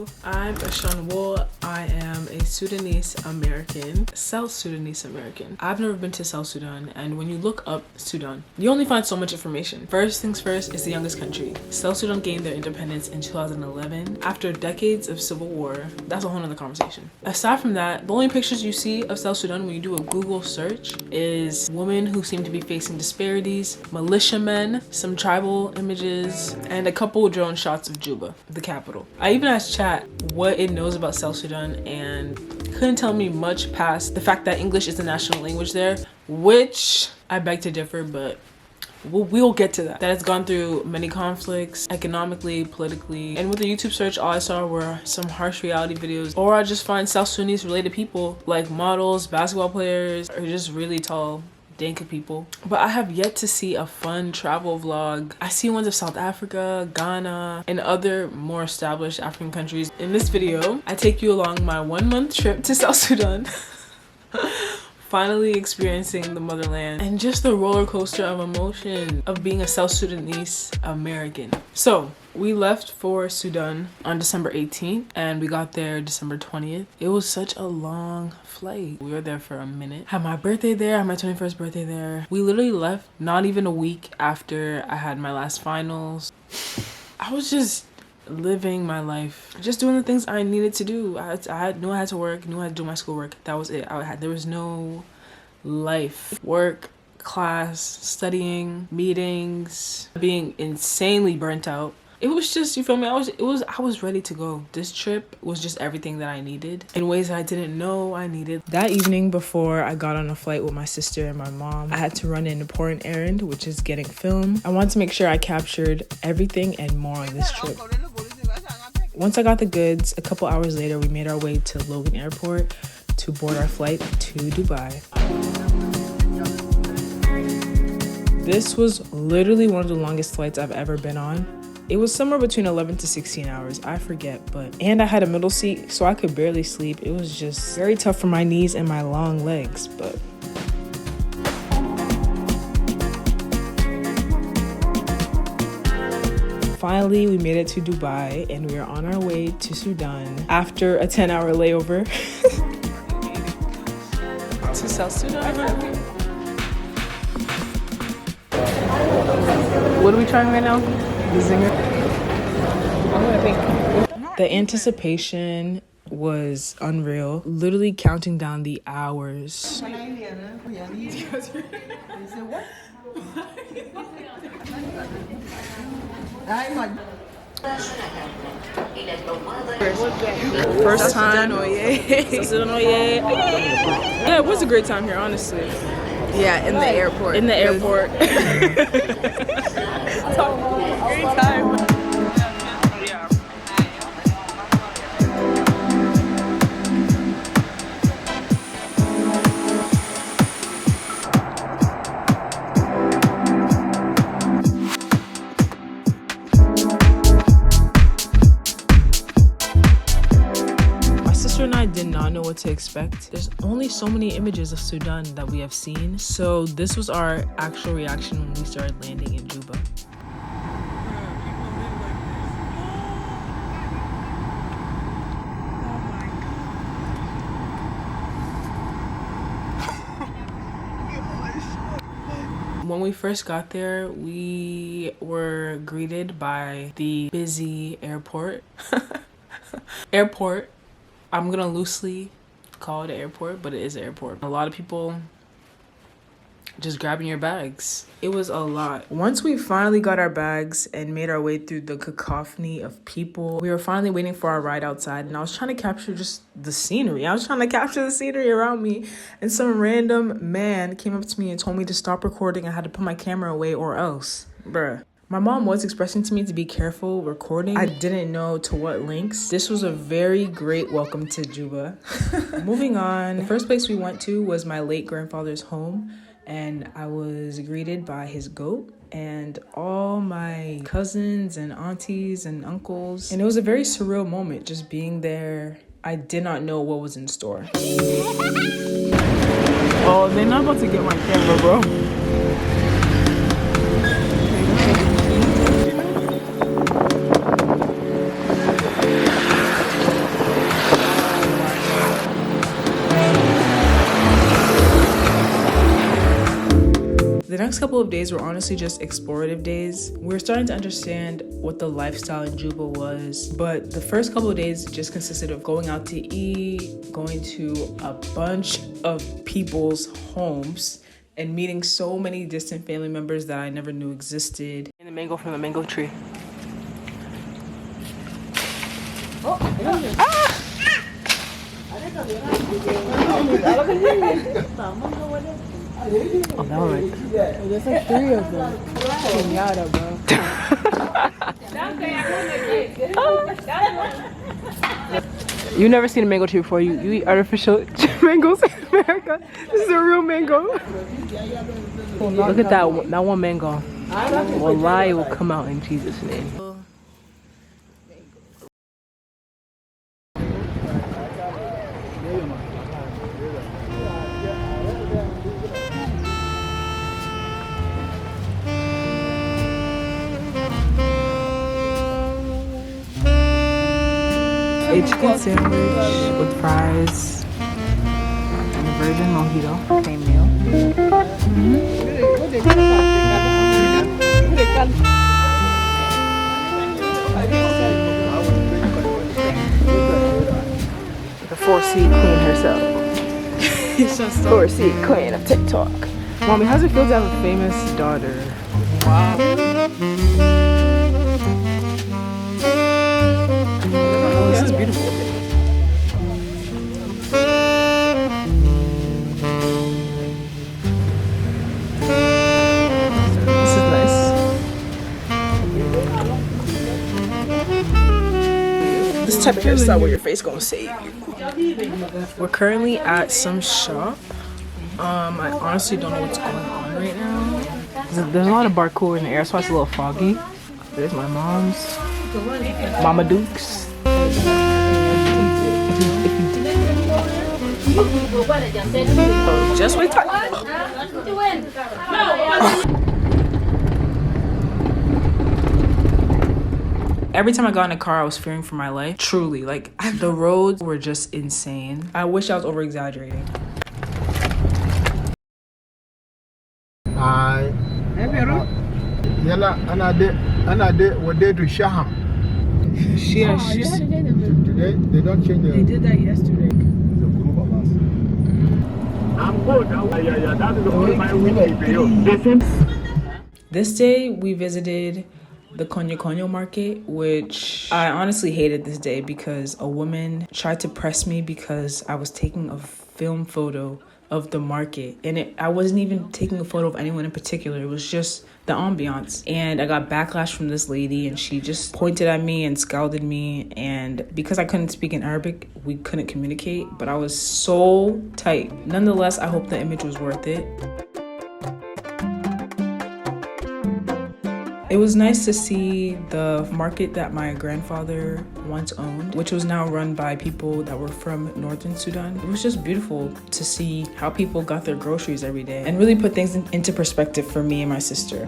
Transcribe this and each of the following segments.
Hello, I'm Achan. I am a Sudanese American, South Sudanese American. I've never been to South Sudan, and when you look up Sudan, you only find so much information. First things first, it's the youngest country. South Sudan gained their independence in 2011 after decades of civil war. That's a whole nother conversation. Aside from that, the only pictures you see of South Sudan when you do a Google search is women who seem to be facing disparities, militiamen, some tribal images, and a couple drone shots of Juba, the capital. I even asked chat what it knows about South Sudan and couldn't tell me much past the fact that English is the national language there, which I beg to differ, but we'll get to that. That it's gone through many conflicts, economically, politically, and with the YouTube search, all I saw were some harsh reality videos, or I just find South Sudanese related people like models, basketball players, or just really tall Dinka people. But I have yet to see a fun travel vlog. I see ones of South Africa, Ghana, and other more established African countries. In this video, I take you along my 1-month trip to South Sudan. Finally experiencing the motherland and just the roller coaster of emotion of being a South Sudanese American. So we left for Sudan on December 18th and we got there December 20th. It was such a long flight. We were there for a minute. Had my birthday there, had my 21st birthday there. We literally left not even a week after I had my last finals. I was just living my life, just doing the things I needed to do. I knew I had to work, knew I had to do my schoolwork. That was it. There was no life, work, class, studying, meetings, being insanely burnt out. It was just, you feel me? I was ready to go. This trip was just everything that I needed in ways that I didn't know I needed. That evening before I got on a flight with my sister and my mom, I had to run an important errand, which is getting film. I wanted to make sure I captured everything and more on this trip. Once I got the goods, a couple hours later, we made our way to Logan Airport to board our flight to Dubai. This was literally one of the longest flights I've ever been on. It was somewhere between 11 to 16 hours, I forget, and I had a middle seat, so I could barely sleep. It was just very tough for my knees and my long legs, but finally, we made it to Dubai and we are on our way to Sudan after a 10-hour layover. To South Sudan. What are we trying right now? The zinger? I think. The anticipation was unreal. Literally counting down the hours. First time. Yeah, it was a great time here, honestly. Yeah, in the airport. In the airport. Great time. And I did not know what to expect. There's only so many images of Sudan that we have seen, so this was our actual reaction when we started landing in Juba. When we first got there, we were greeted by the busy airport. I'm gonna loosely call it an airport, but it is an airport. A lot of people just grabbing your bags. It was a lot. Once we finally got our bags and made our way through the cacophony of people, we were finally waiting for our ride outside, and I was trying to capture just the scenery. I was trying to capture the scenery around me, and some random man came up to me and told me to stop recording. I had to put my camera away or else. Bruh. My mom was expressing to me to be careful recording. I didn't know to what lengths. This was a very great welcome to Juba. Moving on, the first place we went to was my late grandfather's home, and I was greeted by his goat and all my cousins and aunties and uncles. And it was a very surreal moment just being there. I did not know what was in store. Oh, they're not about to get my camera, bro. next couple of days were honestly just explorative days. We were starting to understand what the lifestyle in Juba was, but the first couple of days just consisted of going out to eat, going to a bunch of people's homes, and meeting so many distant family members that I never knew existed. And the mango from the mango tree. Oh, oh, that one right there. There's like 3 of them. Kenyatta, bro. You never seen a mango tree before. You eat artificial mangoes in America. This is a real mango. Look at that one mango. Wallahi, it will come out in Jesus' name. A chicken sandwich with fries and a virgin mojito. Same meal. The 4C queen herself. 4C queen of TikTok. Mommy, how's it feel to have a famous daughter? Wow. This is beautiful. This is nice. This type of hairstyle where your face gonna save you. We're currently at some shop. I honestly don't know what's going on right now. There's a lot of parkour in the air, so it's a little foggy. There's my mom's. Mama Dukes. Oh, just wait. Every time I got in a car, I was fearing for my life. Truly, like, the roads were just insane. I wish I was over exaggerating. Today, they don't change They did that yesterday. the group of us. I'm good. This day, we visited the Konyo Konyo market, which I honestly hated this day because a woman tried to press me because I was taking a film photo of the market, and I wasn't even taking a photo of anyone in particular. It was just the ambiance, and I got backlash from this lady, and she just pointed at me and scowled at me, and because I couldn't speak in Arabic, we couldn't communicate, but I was so tight. Nonetheless, I hope the image was worth it. It was nice to see the market that my grandfather once owned, which was now run by people that were from northern Sudan. It was just beautiful to see how people got their groceries every day and really put things into perspective for me and my sister.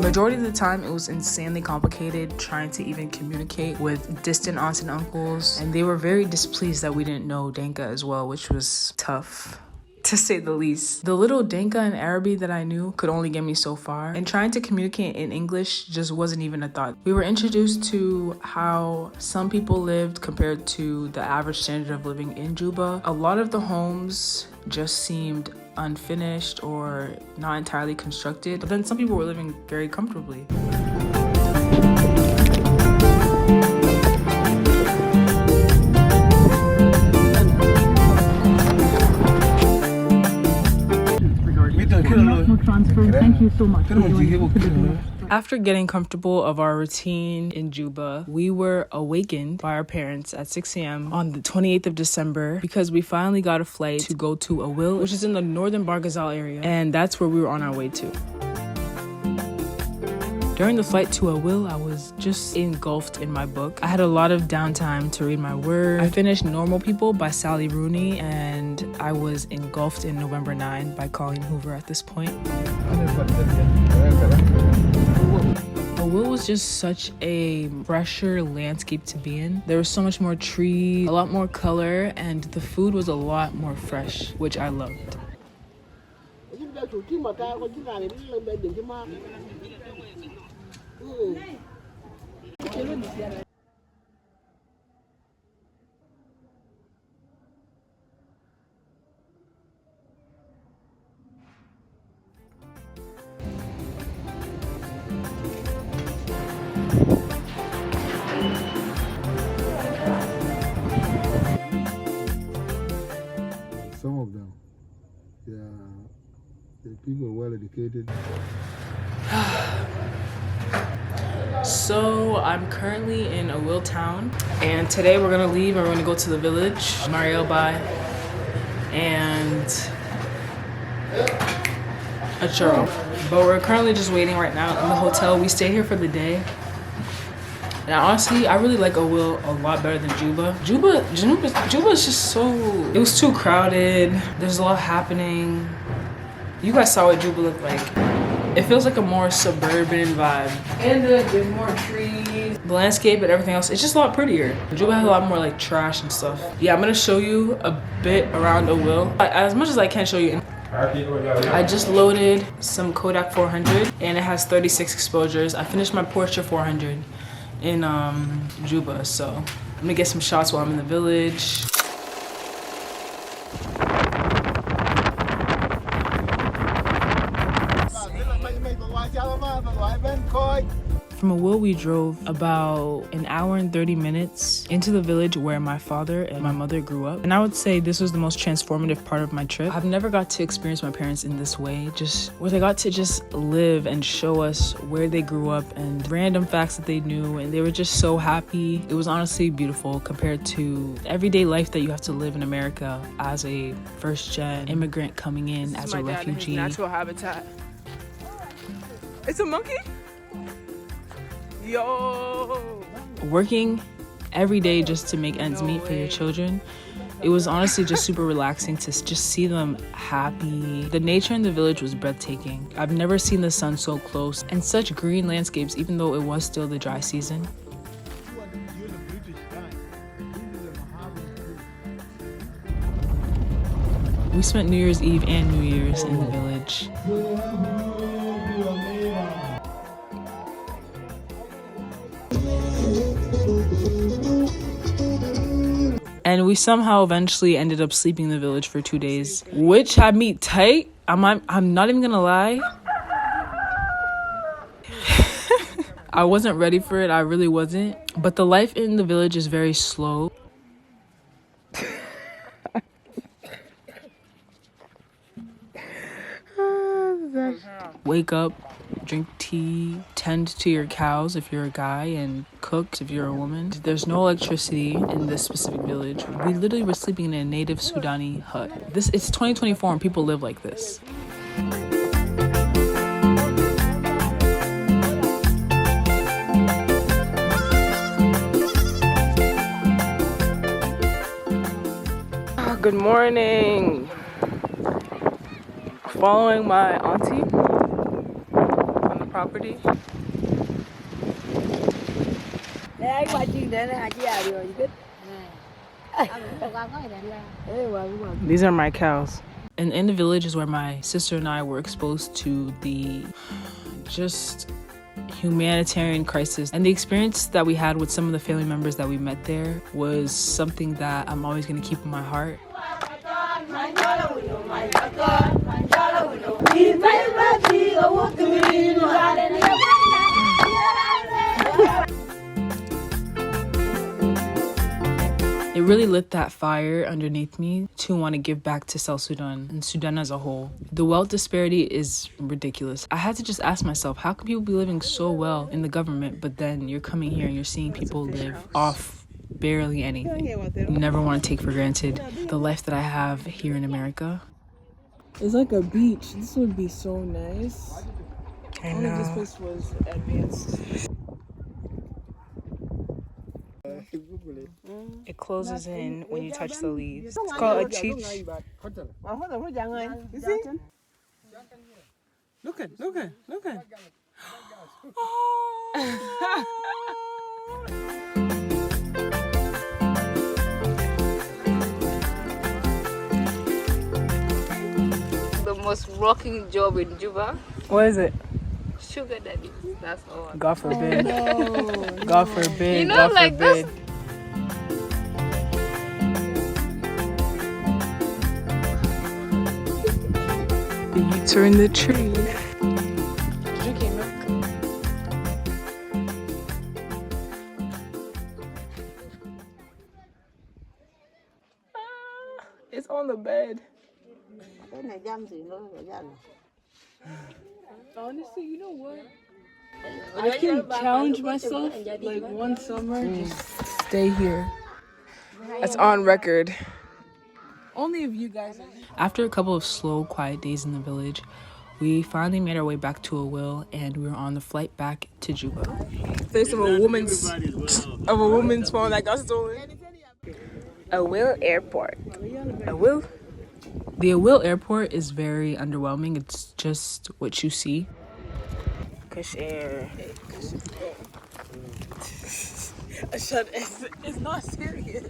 Majority of the time, it was insanely complicated trying to even communicate with distant aunts and uncles, and they were very displeased that we didn't know Denka as well, which was tough, to say the least. The little Denka and Arabic that I knew could only get me so far, and trying to communicate in English just wasn't even a thought. We were introduced to how some people lived compared to the average standard of living in Juba. A lot of the homes just seemed unfinished or not entirely constructed, but then some people were living very comfortably. Thank you so much. After getting comfortable of our routine in Juba, we were awakened by our parents at 6 a.m. on the 28th of December because we finally got a flight to go to Aweil, which is in the northern Barghazal area, and that's where we were on our way to. During the flight to Aweil, I was just engulfed in my book. I had a lot of downtime to read my word. I finished Normal People by Sally Rooney, and I was engulfed in November 9 by Colleen Hoover at this point. Aweil was just such a fresher landscape to be in. There was so much more trees, a lot more color, and the food was a lot more fresh, which I loved. Some of them, the people are well educated. So I'm currently in Aweil town, and today we're gonna leave and we're gonna go to the village, Mariel Bai, and a churro. But we're currently just waiting right now in the hotel. We stay here for the day. And honestly, I really like Aweil a lot better than Juba. Juba is just so, it was too crowded. There's a lot happening. You guys saw what Juba looked like. It feels like a more suburban vibe. And there's more trees. The landscape and everything else, it's just a lot prettier. Juba has a lot more like trash and stuff. Yeah, I'm gonna show you a bit around Aweil. As much as I can show you. I just loaded some Kodak 400 and it has 36 exposures. I finished my Portra 400 in Juba, so I'm gonna get some shots while I'm in the village. From Aweil, we drove about an hour and 30 minutes into the village where my father and my mother grew up. And I would say this was the most transformative part of my trip. I've never got to experience my parents in this way, just where they got to just live and show us where they grew up and random facts that they knew. And they were just so happy. It was honestly beautiful compared to everyday life that you have to live in America as a first-gen immigrant coming in as a refugee. Natural habitat. It's a monkey? Yo! Working every day just to make ends meet for your children, it was honestly just super relaxing to just see them happy. The nature in the village was breathtaking. I've never seen the sun so close and such green landscapes, even though it was still the dry season. We spent New Year's Eve and New Year's in the village. And we somehow eventually ended up sleeping in the village for 2 days, which had me tight. I'm not even gonna lie. I wasn't ready for it. I really wasn't. But the life in the village is very slow. Wake up, drink tea, tend to your cows if you're a guy, and cook if you're a woman. There's no electricity in this specific village. We literally were sleeping in a native Sudanese hut. It's 2024 and people live like this. Good morning. Following my auntie on the property. These are my cows. And in the village is where my sister and I were exposed to the just humanitarian crisis. And the experience that we had with some of the family members that we met there was something that I'm always going to keep in my heart. It really lit that fire underneath me to want to give back to South Sudan and Sudan as a whole. The wealth disparity is ridiculous. I had to just ask myself, how can people be living so well in the government, but then you're coming here and you're seeing people live off barely anything? You never want to take for granted the life that I have here in America. It's like a beach. This would be so nice. I Only this know. place was advanced. It closes in when you touch the leaves. It's called a cheech. You see? Look at. most rocking job in Juba? What is it? Sugar daddy. That's all. God forbid. No. God forbid. You know, God like forbid. The Utes are in the tree. Drinking milk. It's on the bed. Honestly, you know what? I can challenge myself like one summer, just stay here. That's on record. Only if you guys are. After a couple of slow, quiet days in the village, we finally made our way back to Aweil, and we were on the flight back to Juba. There's of a woman's phone that got stolen. Aweil Airport. Aweil? The Aweil Airport is very underwhelming. It's just what you see. It's not serious.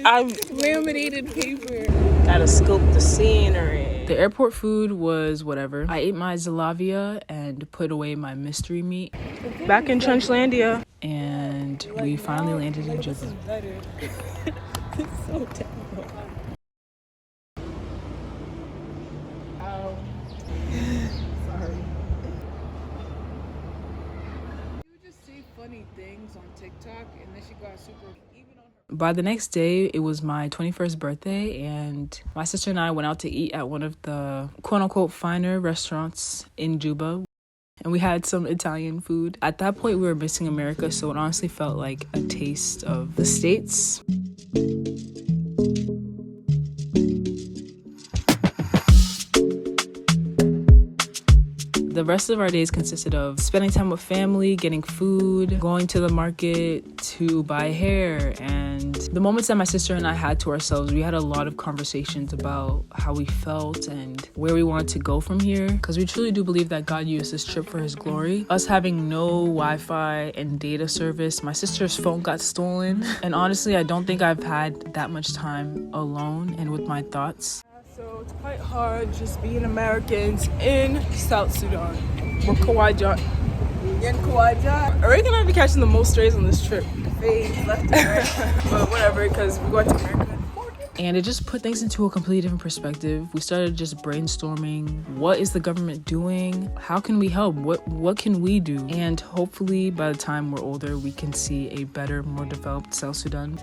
I'm Laminated paper. gotta scope the scenery. The airport food was whatever. I ate my Zalavia and put away my mystery meat. Back in Trenchlandia. And we finally landed in Juba. It's so terrible. Sorry. You would just say funny things on TikTok and then she got super even on her. By the next day, it was my 21st birthday, and my sister and I went out to eat at one of the quote-unquote finer restaurants in Juba. And we had some Italian food. At that point, we were missing America, so it honestly felt like a taste of the States. The rest of our days consisted of spending time with family, getting food, going to the market to buy hair, and the moments that my sister and I had to ourselves, we had a lot of conversations about how we felt and where we wanted to go from here, because we truly do believe that God used this trip for his glory. Us having no Wi-Fi and data service, my sister's phone got stolen, and honestly, I don't think I've had that much time alone and with my thoughts. So it's quite hard just being Americans in South Sudan. We're Kawaja. In Kawaja. Are we gonna be catching the most strays on this trip? Fades left and right. But whatever, because we're going to America. And it just put things into a completely different perspective. We started just brainstorming. What is the government doing? How can we help? What can we do? And hopefully by the time we're older, we can see a better, more developed South Sudan.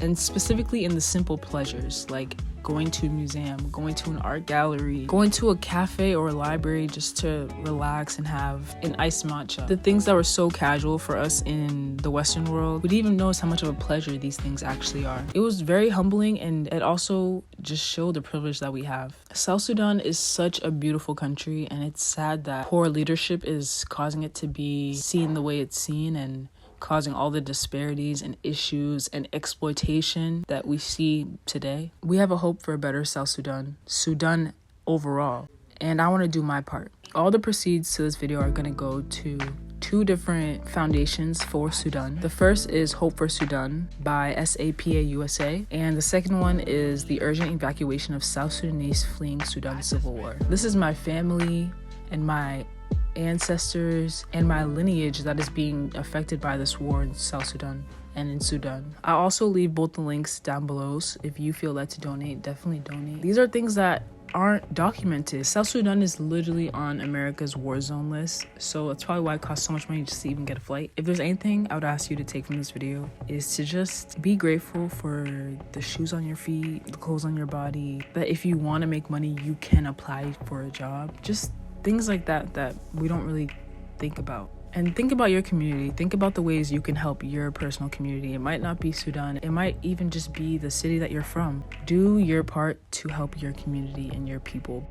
And specifically in the simple pleasures, like going to a museum, going to an art gallery, going to a cafe or a library just to relax and have an iced matcha. The things that were so casual for us in the Western world, we didn't even notice how much of a pleasure these things actually are. It was very humbling, and it also just showed the privilege that we have. South Sudan is such a beautiful country, and it's sad that poor leadership is causing it to be seen the way it's seen and causing all the disparities and issues and exploitation that we see today. We have a hope for a better South Sudan, Sudan overall, and I want to do my part. All the proceeds to this video are going to go to two different foundations for Sudan. The first is Hope for Sudan by SAPA USA, and the second one is the urgent evacuation of South Sudanese fleeing Sudan's civil war. This is my family and my ancestors and my lineage that is being affected by this war in South Sudan and in Sudan. I'll also leave both the links down below, so if you feel led to donate, definitely donate. These are things that aren't documented. South Sudan is literally on America's war zone list, so that's probably why it costs so much money just to even get a flight. If there's anything I would ask you to take from this video, is to just be grateful for the shoes on your feet, the clothes on your body, that if you want to make money, you can apply for a job. Just things like that we don't really think about. And think about your community. Think about the ways you can help your personal community. It might not be Sudan. It might even just be the city that you're from. Do your part to help your community and your people.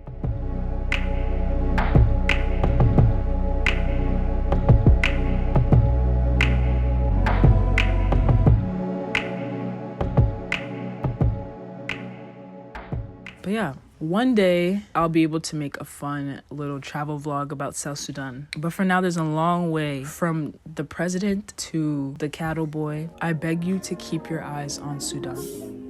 But yeah, one day I'll be able to make a fun little travel vlog about South Sudan. But for now, there's a long way from the president to the cattle boy. I beg you to keep your eyes on Sudan.